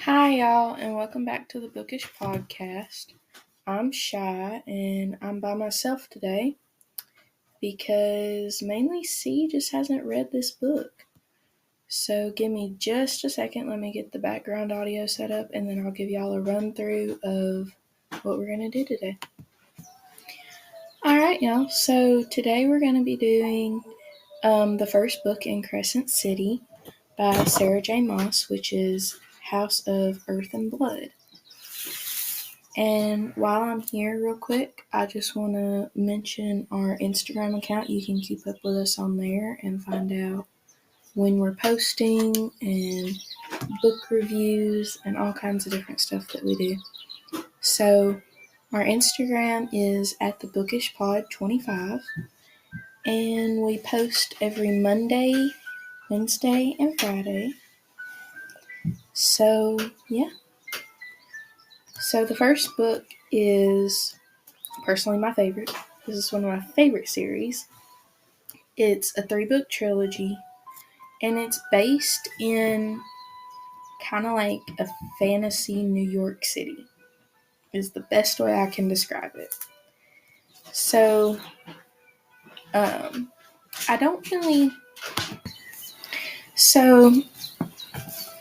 Hi, y'all, and welcome back to the Bookish podcast. I'm Shy, and I'm by myself today because mainly C just hasn't read this book. So, give me just a second. Let me get the background audio set up, and then I'll give y'all a run through of what we're going to do today. Alright, y'all. So, today we're going to be doing the first book in Crescent City by Sarah J. Maas, which is House of Earth and Blood. And while I'm here real quick, I just want to mention our Instagram account. You can keep up with us on there and find out when we're posting and book reviews and all kinds of different stuff that we do. So our Instagram is at the bookishpod25, and we post every Monday, Wednesday, and Friday. So yeah. So the first book is personally my favorite. This is one of my favorite series. It's a 3-book trilogy, and it's based in kind of like a fantasy New York City, is the best way I can describe it. So, I don't really. So,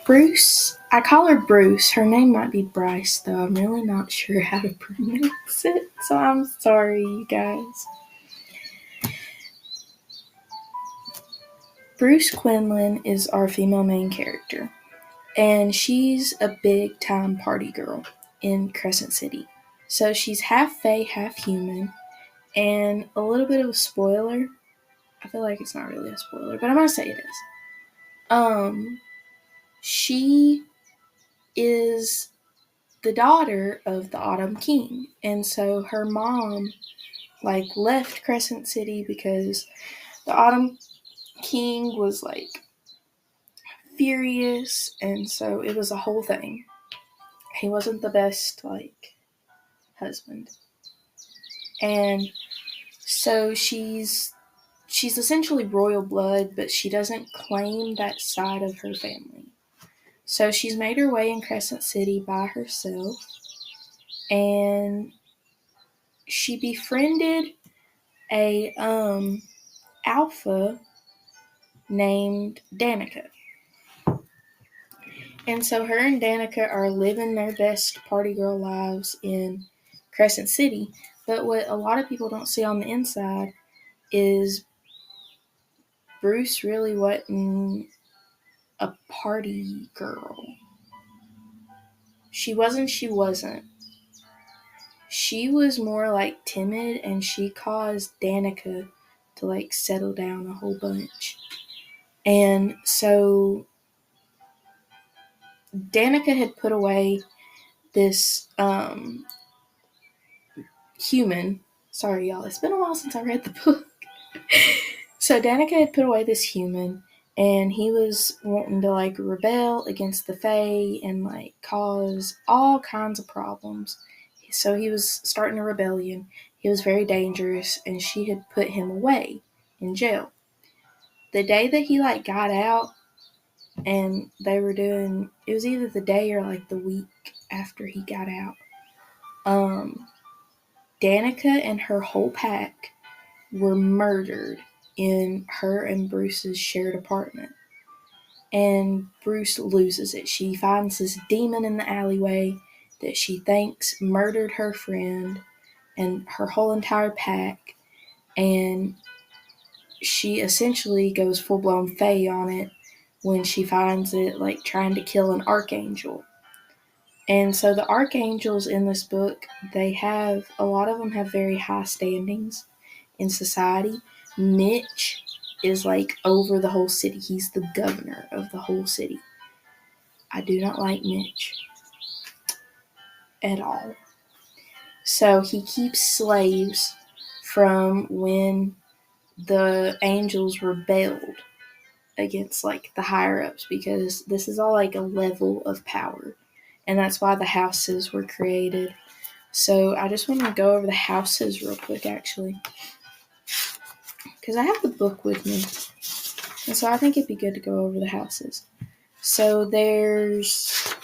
Bruce, I call her Bruce. Her name might be Bryce, though. I'm really not sure how to pronounce it, so I'm sorry, you guys. Bruce Quinlan is our female main character, and she's a big time party girl in Crescent City. So she's half fae, half human, and a little bit of a spoiler. I feel like it's not really a spoiler, but I'm gonna say it is. She is the daughter of the Autumn King, and so her mom left Crescent City because the Autumn King was furious, and so it was a whole thing. He wasn't the best husband, and so she's essentially royal blood, but she doesn't claim that side of her family. So she's made her way in Crescent City by herself, and she befriended a alpha named Danica. And so her and Danica are living their best party girl lives in Crescent City. But what a lot of people don't see on the inside is Bruce really wasn't a party girl. She wasn't. She was more timid, and she caused Danica to settle down a whole bunch. And so Danica had put away this human. Sorry, y'all. It's been a while since I read the book. So Danica had put away this human, and he was wanting to rebel against the Fae and cause all kinds of problems. So he was starting a rebellion. He was very dangerous, and she had put him away in jail. The day that he got out, and they were doing, it was either the day or the week after he got out, Danica and her whole pack were murdered in her and Bruce's shared apartment. And Bruce loses it. She finds this demon in the alleyway that she thinks murdered her friend and her whole entire pack, and she essentially goes full-blown fae on it when she finds it trying to kill an archangel. And so the archangels in this book, a lot of them have very high standings in society. Mitch is over the whole city. He's the governor of the whole city. I do not like Mitch at all. So he keeps slaves from when the angels rebelled against the higher ups, because this is all a level of power, and that's why the houses were created. So I just want to go over the houses real quick, actually, because I have the book with me, and so I think it'd be good to go over the houses. So there's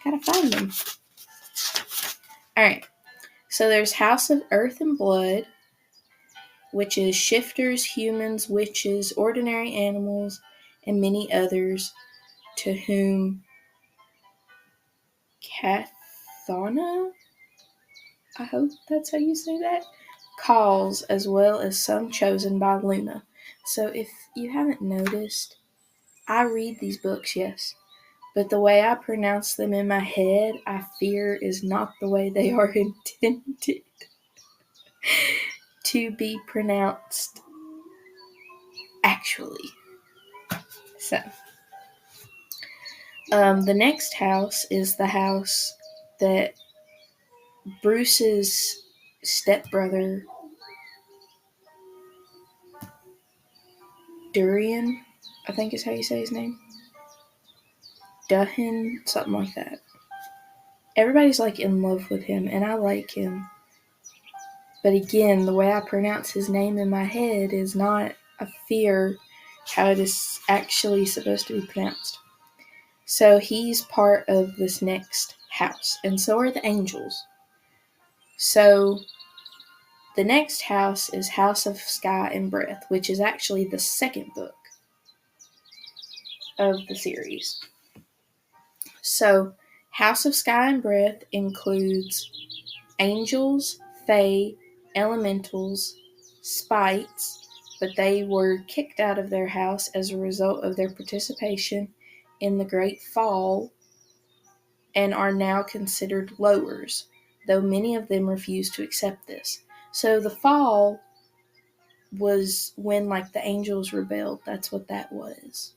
Gotta find them. Alright, so there's House of Earth and Blood, which is shifters, humans, witches, ordinary animals, and many others to whom Cathana, I hope that's how you say that, calls, as well as some chosen by Luna. So if you haven't noticed, I read these books, yes, but the way I pronounce them in my head, I fear is not the way they are intended to be pronounced actually. So, the next house is the house that Bruce's stepbrother, Durian, I think is how you say his name. Duhin, something like that. Everybody's like in love with him, and I like him. But again, the way I pronounce his name in my head is not a fear how it is actually supposed to be pronounced. So he's part of this next house, and so are the angels. So the next house is House of Sky and Breath, which is actually the second book of the series. So House of Sky and Breath includes angels, fae, elementals, spites, but they were kicked out of their house as a result of their participation in the Great Fall and are now considered lowers, though many of them refuse to accept this. So the fall was when like the angels rebelled. That's what that was.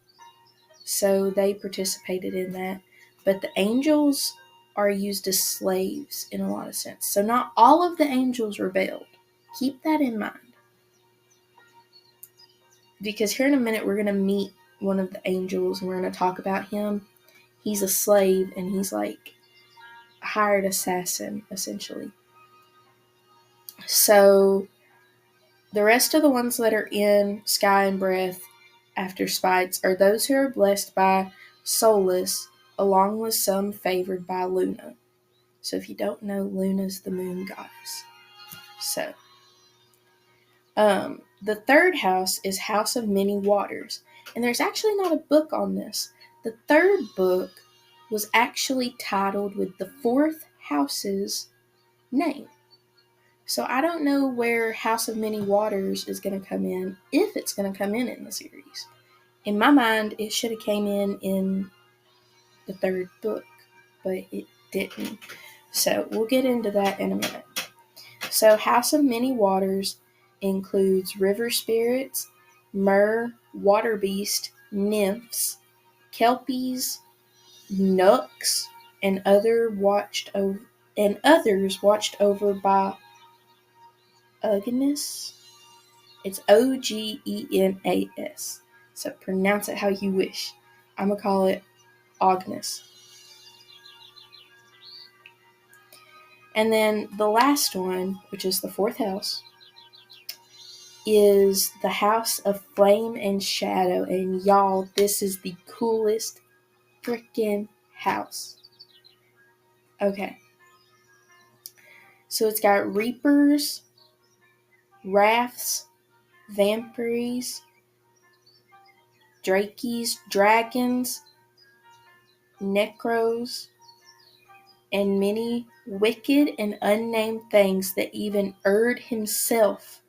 So they participated in that. But the angels are used as slaves in a lot of sense. So not all of the angels rebelled. Keep that in mind. Because here in a minute we're going to meet one of the angels and we're going to talk about him. He's a slave and he's like a hired assassin, essentially. So the rest of the ones that are in Sky and Breath after Spites are those who are blessed by Solus, along with some favored by Luna. So if you don't know, Luna's the moon goddess. So, the third house is House of Many Waters. And there's actually not a book on this. The third book was actually titled with the fourth house's name. So I don't know where House of Many Waters is going to come in, if it's going to come in the series. In my mind, it should have came in the third book, but it didn't. So we'll get into that in a minute. So House of Many Waters includes river spirits, myrrh, water beast, nymphs, kelpies, nooks, and others watched over by Ogenes. It's Ogenas. So pronounce it how you wish. I'm going to call it Agnes. And then the last one, which is the fourth house, is the House of Flame and Shadow. And y'all, this is the coolest freaking house. Okay. So it's got reapers, wraiths, vampires, drakies, dragons, necros, and many wicked and unnamed things that even Erd herself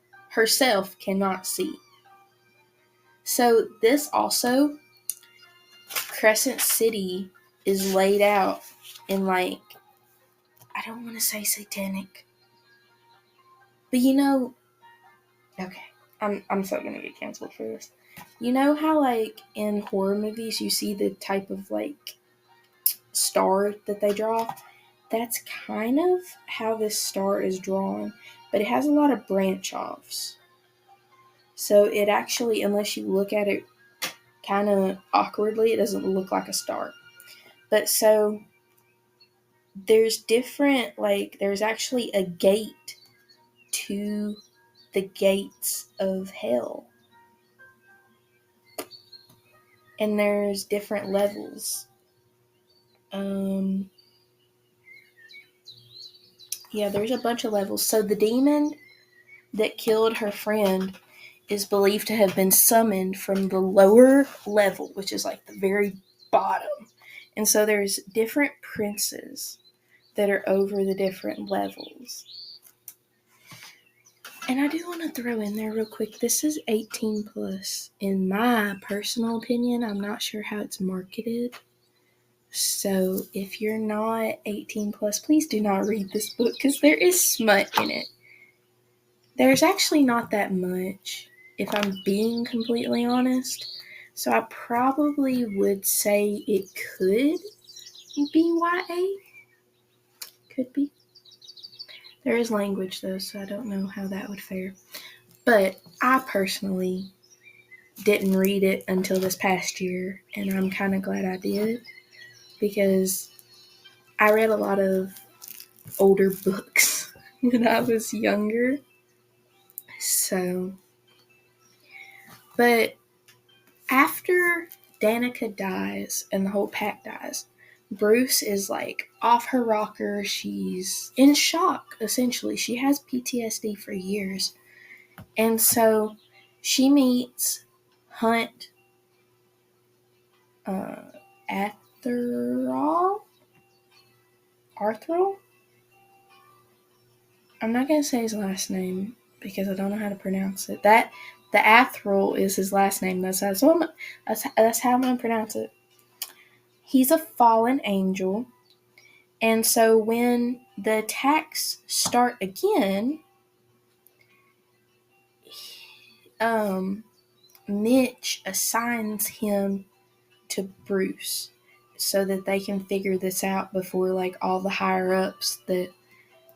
cannot see. So this also, Crescent City is laid out in like, I don't want to say satanic, but okay, I'm so gonna get canceled for this. You know how like in horror movies you see the type of like star that they draw? That's kind of how this star is drawn, but it has a lot of branch offs. So it actually, unless you look at it kind of awkwardly, it doesn't look like a star. But so there's different, like, there's actually a gate to the gates of hell. And there's different levels. Yeah, there's a bunch of levels. So the demon that killed her friend is believed to have been summoned from the lower level, which is like the very bottom. And so there's different princes that are over the different levels. And I do want to throw in there real quick, this is 18 plus. In my personal opinion, I'm not sure how it's marketed. So if you're not 18 plus, please do not read this book because there is smut in it. There's actually not that much, if I'm being completely honest. So I probably would say it could be YA. Could be. There is language though, so I don't know how that would fare. But I personally didn't read it until this past year, and I'm kind of glad I did because I read a lot of older books when I was younger. So, but after Danica dies and the whole pack dies, Bruce is like off her rocker. She's in shock, essentially. She has PTSD for years. And so she meets Hunt Arthurl? Arthurl? I'm not going to say his last name because I don't know how to pronounce it. The Athril is his last name. That's how I'm going to pronounce it. He's a fallen angel. And so when the attacks start again, Mitch assigns him to Bruce so that they can figure this out before like all the higher ups that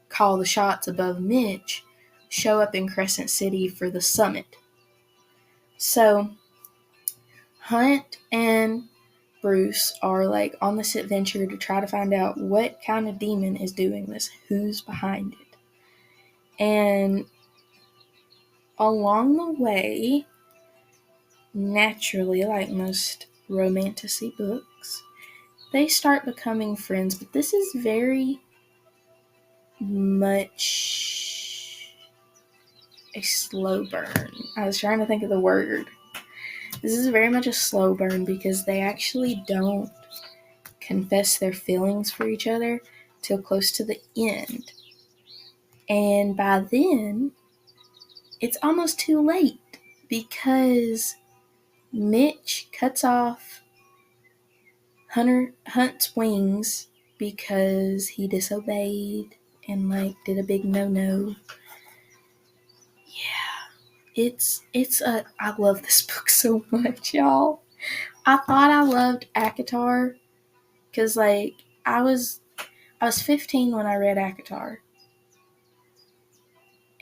call the shots above Mitch show up in Crescent City for the summit. So Hunt and Bruce are like on this adventure to try to find out what kind of demon is doing this, who's behind it. And along the way, naturally, like most romantasy books, they start becoming friends, but this is very much a slow burn. I was trying to think of the word. This is very much a slow burn because they actually don't confess their feelings for each other till close to the end. And by then, it's almost too late because Mitch cuts off Hunt's wings because he disobeyed and like did a big no. Yeah, I love this book so much, y'all. I thought I loved ACOTAR because like I was 15 when I read ACOTAR,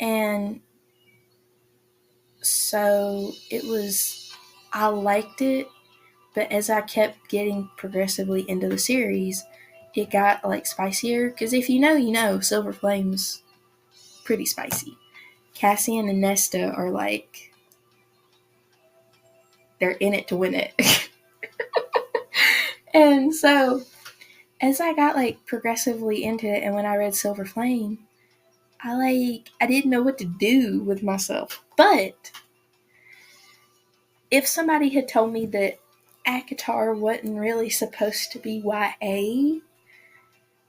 and so I liked it, but as I kept getting progressively into the series, it got like spicier. Because if you know, you know, Silver Flame's pretty spicy. Cassian and Nesta are like, they're in it to win it. And so as I got like progressively into it, and when I read Silver Flame, I didn't know what to do with myself. But if somebody had told me that ACOTAR wasn't really supposed to be YA,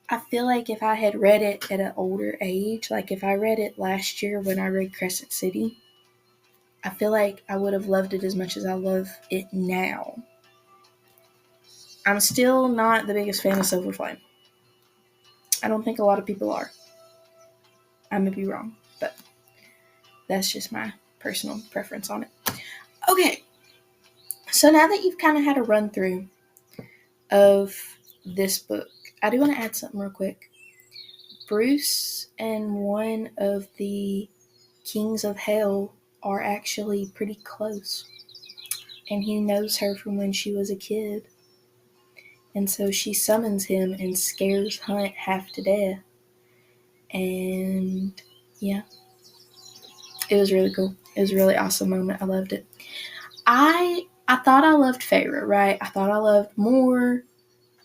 I feel like if I had read it at an older age, like if I read it last year when I read Crescent City, I feel like I would have loved it as much as I love it now. I'm still not the biggest fan of Silver Flame. I don't think a lot of people are. I may be wrong, but that's just my personal preference on it. Okay, so now that you've kind of had a run through of this book, I do want to add something real quick. Bruce and one of the Kings of Hell are actually pretty close. And he knows her from when she was a kid. And so she summons him and scares Hunt half to death. And yeah, it was really cool. It was a really awesome moment. I loved it. I thought I loved Feyre, right? I thought I loved Moore.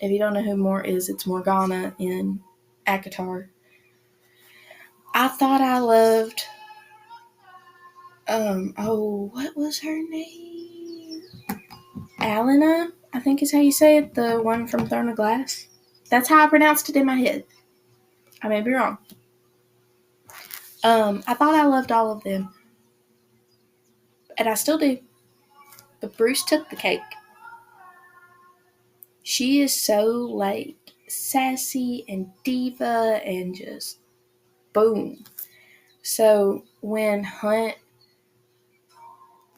If you don't know who Moore is, it's Morgana in ACOTAR. I thought I loved, what was her name? Alana, I think is how you say it, the one from Throne of Glass. That's how I pronounced it in my head. I may be wrong. I thought I loved all of them, and I still do. But Bruce took the cake. She is so, like, sassy and diva and just boom. So when Hunt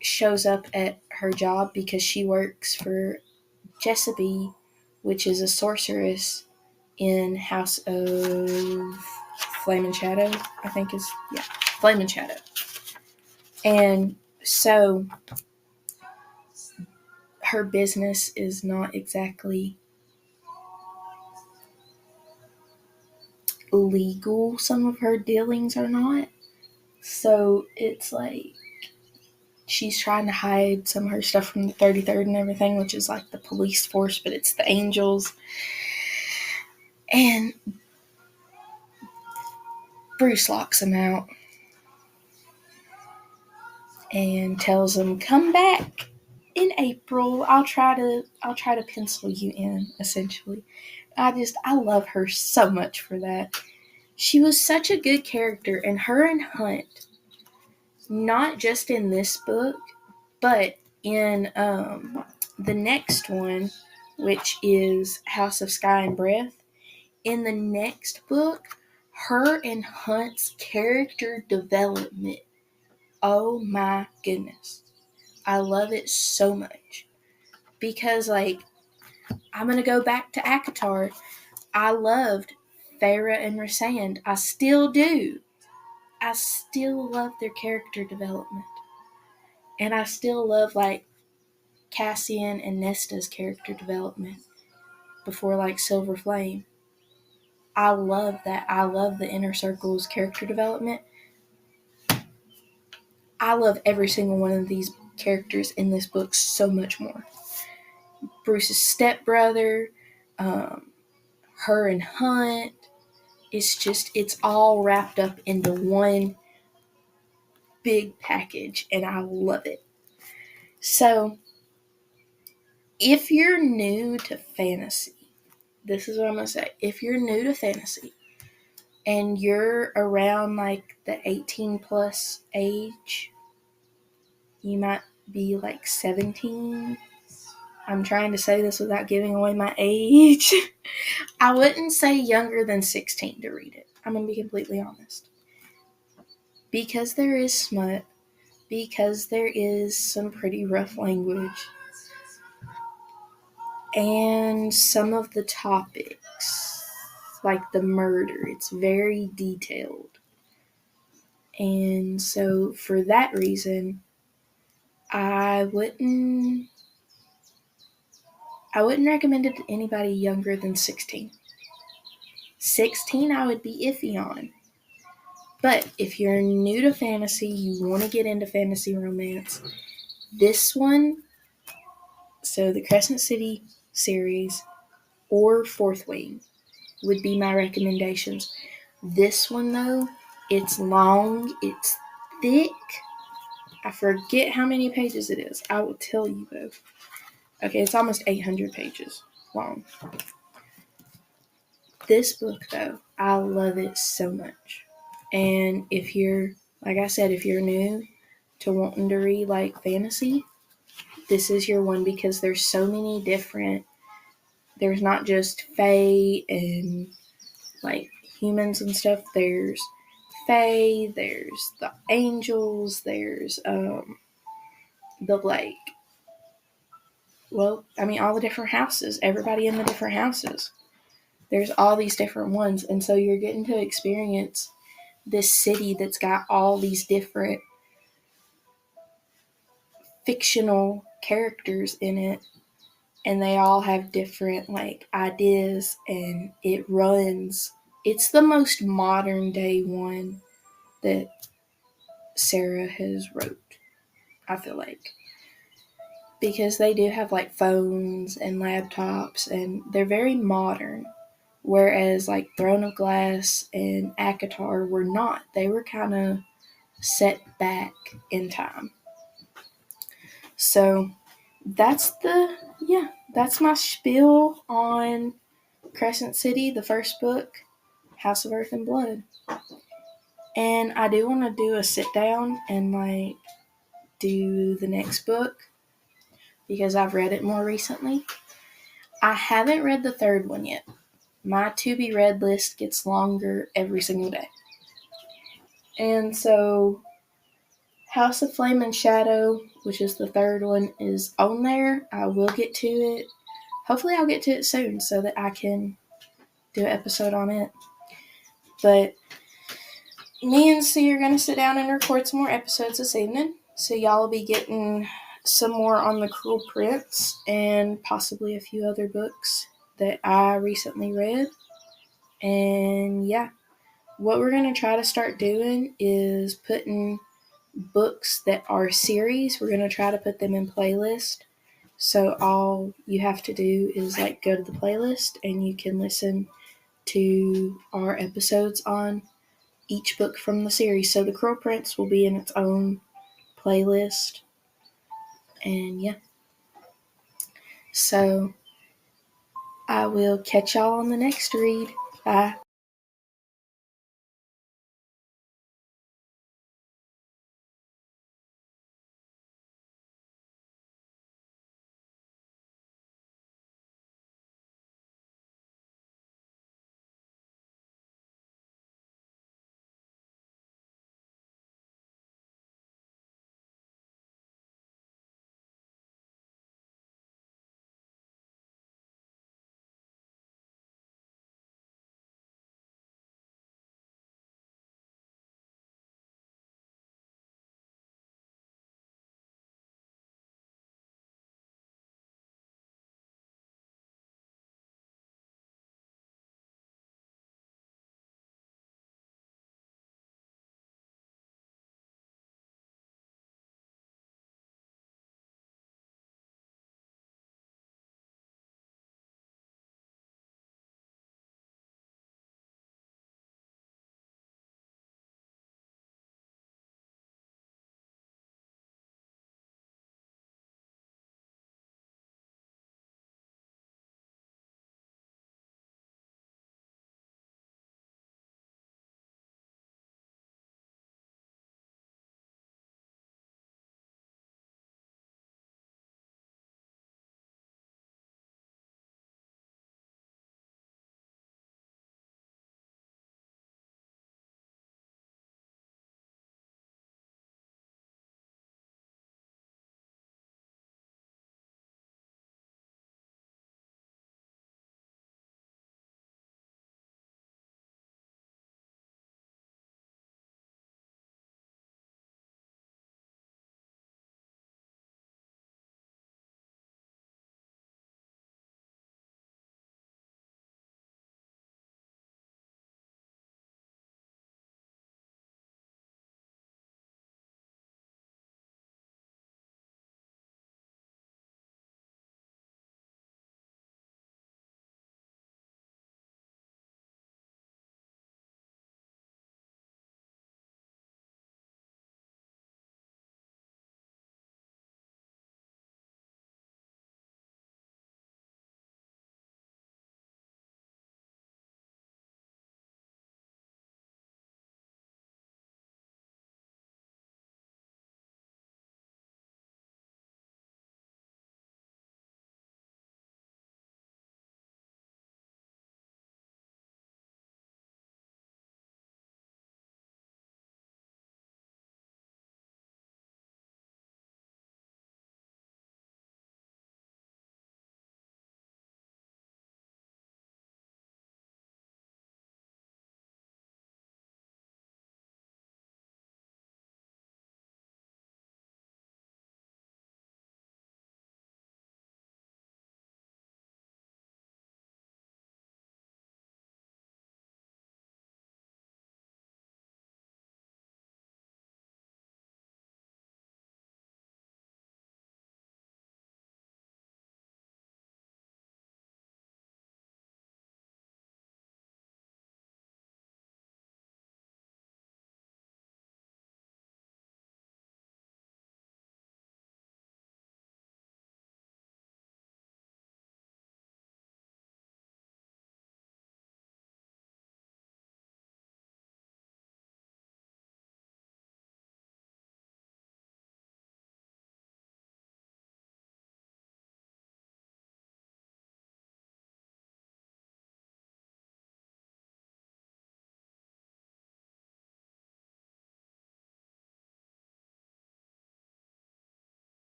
shows up at her job because she works for Jessaby, which is a sorceress in House of Flame and Shadow, I think is, yeah, Flame and Shadow. And so her business is not exactly legal. Some of her dealings are not. So it's like she's trying to hide some of her stuff from the 33rd and everything, which is like the police force, but it's the angels. And Bruce locks him out and tells him, "Come back in April. I'll try to pencil you in," essentially. I love her so much for that. She was such a good character, and her and Hunt, not just in this book, but in the next one, which is House of Sky and Breath. In the next book, her and Hunt's character development, oh my goodness, I love it so much. Because, like, I'm going to go back to ACOTAR. I loved Farah and Rysand. I still do. I still love their character development. And I still love, like, Cassian and Nesta's character development before, like, Silver Flame. I love that. I love the Inner Circle's character development. I love every single one of these characters in this book so much more. Bruce's stepbrother, her and Hunt. It's all wrapped up into one big package, and I love it. So, if you're new to fantasy, this is what I'm going to say. If you're new to fantasy and you're around like the 18 plus age, you might be like 17. I'm trying to say this without giving away my age. I wouldn't say younger than 16 to read it. I'm going to be completely honest. Because there is smut, because there is some pretty rough language, and some of the topics, like the murder, it's very detailed. And so for that reason, I wouldn't recommend it to anybody younger than 16. 16 I would be iffy on. But if you're new to fantasy, you want to get into fantasy romance, this one, so the Crescent City series or Fourth Wing would be my recommendations. This one, though, it's long, it's thick. I forget how many pages it is. I will tell you, though. Okay, it's almost 800 pages long. This book, though, I love it so much. And if you're, like I said, if you're new to wanting to read, like, fantasy, this is your one because there's so many different, there's not just fae and, like, humans and stuff. There's fae, there's the angels, there's the, like, well, I mean, all the different houses, everybody in the different houses. There's all these different ones, and so you're getting to experience this city that's got all these different fictional characters in it, and they all have different, like, ideas, and it's the most modern day one that Sarah has wrote, I feel like. Because they do have, like, phones and laptops, and they're very modern, whereas like Throne of Glass and ACOTAR were not. They were kind of set back in time. So that's that's my spiel on Crescent City, the first book, House of Earth and Blood. And I do want to do a sit down and like do the next book because I've read it more recently. I haven't read the third one yet. My to be read list gets longer every single day. And so House of Flame and Shadow, which is the third one, is on there. I will get to it. Hopefully I'll get to it soon so that I can do an episode on it. But me and C are going to sit down and record some more episodes this evening. So y'all will be getting some more on the Cruel Prince and possibly a few other books that I recently read. And yeah, what we're going to try to start doing is putting books that are series, we're going to try to put them in playlist. So all you have to do is like go to the playlist and you can listen to our episodes on each book from the series. So the Cruel Prince will be in its own playlist. And yeah. So I will catch y'all on the next read. Bye.